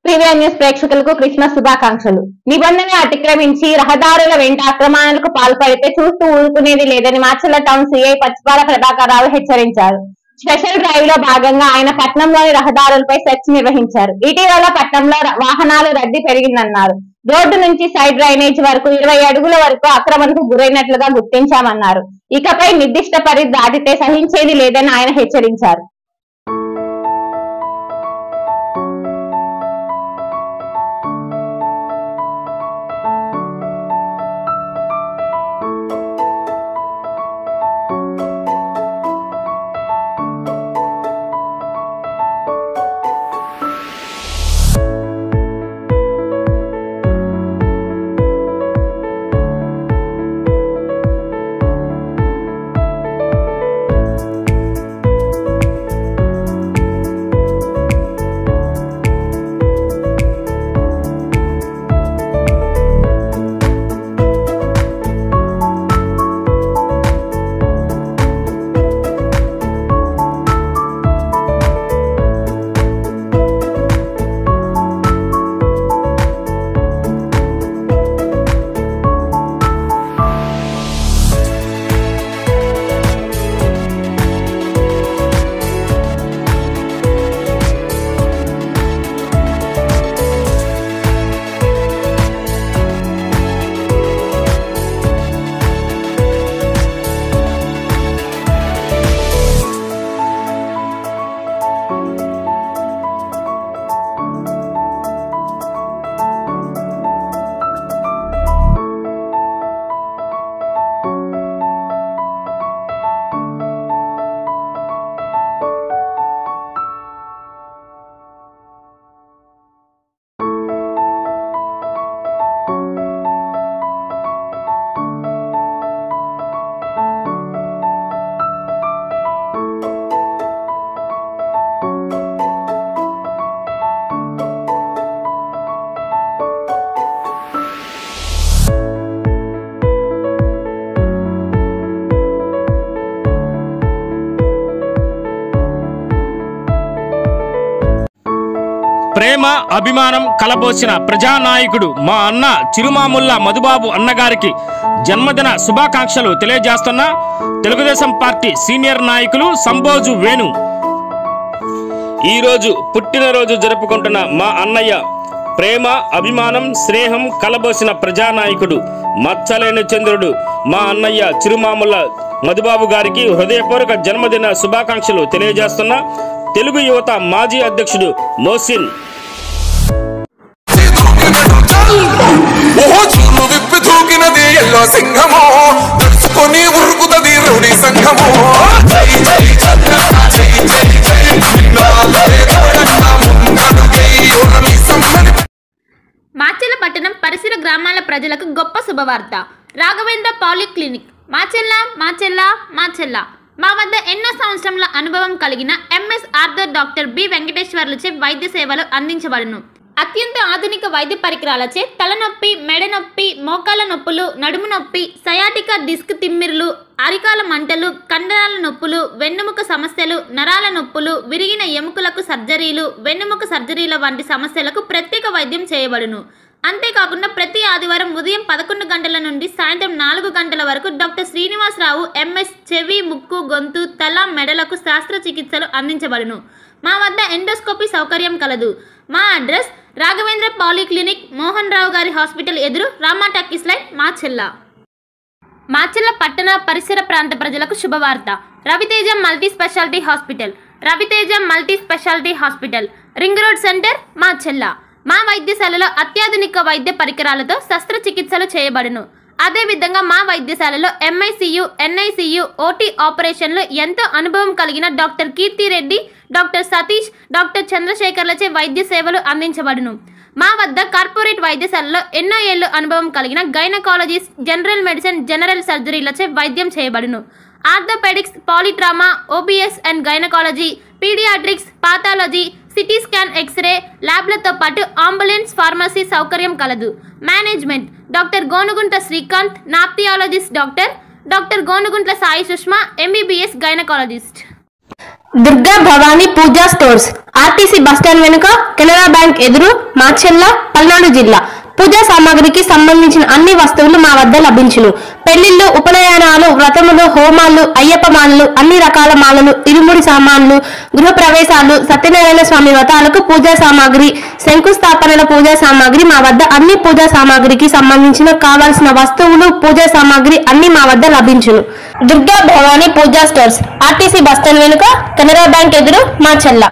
Previous news ప్రేక్షకులకు Christmas శుభాకాంక్షలు. నిబంధన అతిక్రమించి రహదారుల వెంట అక్రమాలకు పాల్పడితే చూస్తూ ఊరుకునేది లేదని మాచర్ల టౌన్ సీఐ పచ్చిపాల ప్రభాకర్ రావు హెచ్చరించారు. స్పెషల్ డ్రైవ్ లో భాగంగా ఆయన పట్నంలోని రహదారులపై సెర్చ్ నిర్వహించారు. ఇటీవల పట్నంలో వాహనాల రద్దీ పెరిగిందన్నారు. రోడ్డు నుంచి సైడ్ డ్రైనేజ్ వరకు 20 అడుగుల వరకు ఆక్రమణకు గురైనట్లుగా గుర్తించామన్నారు. ఇకపై నిర్దిష్ట పరిధి దాటితే సహించేది లేదని ఆయన హెచ్చరించారు. ప్రేమ అభిమానం కలబోసిన ప్రజానాయకుడు మా అన్న చిరుమాముల్లా మధుబాబు అన్నగారికి జన్మదిన శుభాకాంక్షలు తెలియజేస్తున్న తెలుగుదేశం పార్టీ సీనియర్ నాయకులు సంబోజు వేణు. ఈరోజు పుట్టినరోజు జరుపుకుంటున్న మా అన్నయ్య ప్రేమ అభిమానం స్నేహం కలబోసిన ప్రజానాయకుడు మచ్చలేని చంద్రుడు మా అన్నయ్య చిరుమాముల్లా మధుబాబు గారికి హృదయపూర్వక జన్మదిన శుభాకాంక్షలు తెలియజేస్తున్న తెలుగు యువత మాజీ అధ్యక్షుడు మోసిన్. మాచెల్ల పట్టణం పరిసర గ్రామాల ప్రజలకు గొప్ప శుభవార్త. రాఘవేంద్ర పాలిక్లినిక్ మాచెల్ల మాచెల్ల మాచెల్ల మా వద్ద ఎన్నో సంవత్సరాల అనుభవం కలిగిన ఎంఎస్ ఆర్థర్ డాక్టర్ బి వెంకటేశ్వర్లచే వైద్య సేవలు అందించబడును. అత్యంత ఆధునిక వైద్య పరికరాలచే తలనొప్పి, మెడ నొప్పి, మోకాల నొప్పులు, నడుము నొప్పి, సయాటికా డిస్క్ తిమ్మిర్లు, అరికాల మంటలు, కండరాల నొప్పులు, వెన్నుముక సమస్యలు, నరాల నొప్పులు, విరిగిన ఎముకలకు సర్జరీలు, వెన్నుముక సర్జరీల వంటి సమస్యలకు ప్రత్యేక వైద్యం చేయబడును. అంతేకాకుండా ప్రతి ఆదివారం ఉదయం 11 గంటల నుండి సాయంత్రం 4 గంటల వరకు డాక్టర్ శ్రీనివాసరావు ఎంఎస్ చెవి, ముక్కు, గొంతు, తల, మెడలకు శస్త్రచికిత్సలు అందించబడును. మా వద్ద ఎండోస్కోపీ సౌకర్యం కలదు. మా అడ్రస్ రాఘవేంద్ర పాలిక్లినిక్, మోహన్ రావు గారి హాస్పిటల్ ఎదురు, రామా టాకీస్ లైన్, మాచెల్ల. మాచెల్ల పట్టణ పరిసర ప్రాంత ప్రజలకు శుభవార్త. Raviteja multi speciality hospital, Raviteja multi speciality hospital, ring road centre, Macherla. మా వైద్యశాలలో అత్యాధునిక వైద్య పరికరాలతో శస్త్రచికిత్సలు చేయబడును. అదేవిధంగా మా వైద్యశాలలో ఎంఐసియు, ఎన్ఐసియు, ఓటీ ఆపరేషన్లు ఎంతో అనుభవం కలిగిన doctor Keerthi Reddy, doctor Satish, doctor చంద్రశేఖర్లచే వైద్య సేవలు అందించబడును. మా వద్ద కార్పొరేట్ వైద్యశాలలో ఎన్నో ఏళ్లు అనుభవం కలిగిన గైనకాలజిస్ట్, జనరల్ మెడిసిన్, జనరల్ సర్జరీలచే వైద్యం చేయబడును. Orthopaedics, polytrauma, OBS and gynaecology, paediatrics, pathology, CT scan, X-ray ల్యాబ్లతో పాటు అంబులెన్స్, ఫార్మసీ సౌకర్యం కలదు. Management doctor Gonuguntla Srikanth, nephrologist doctor Gonuguntla Sai Sushma, MBBS gynaecologist. Durga Bhavani Pooja stores, RTC bus stand వెనుక, కెనరా బ్యాంక్ ఎదురు, మాచెల్ల, పల్నాడు జిల్లా. పూజా సామాగ్రికి సంబంధించిన అన్ని వస్తువులు మా వద్ద లభించును. పెళ్లిళ్లు, ఉపనయనాలు, వ్రతములు, హోమాలు, అయ్యప్ప మాలలు, అన్ని రకాల మాలలు, ఇరుముడి సామాన్లు, గృహ ప్రవేశాలు, సత్యనారాయణ స్వామి వ్రతాలకు పూజా సామాగ్రి, శంకుస్థాపనల పూజా సామాగ్రి మా వద్ద అన్ని పూజా సామాగ్రికి సంబంధించిన కావాల్సిన వస్తువులు, పూజా సామాగ్రి అన్ని మా వద్ద లభించును. Durga Bhavani Pooja stores, RTC bus stand వెనుక, కెనరా బ్యాంక్ ఎదురు, మాచెల్ల.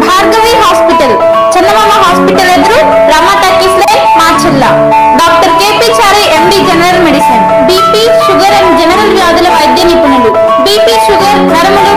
భార్గవి హాస్పిటల్, చందమామ హాస్పిటల్ ఎదురు, Rama talkies line, Macherla. Doctor KP Chari MD general medicine, BP, sugar and general వ్యాధుల వైద్య నిపుణులు. BP, sugar, నరములు,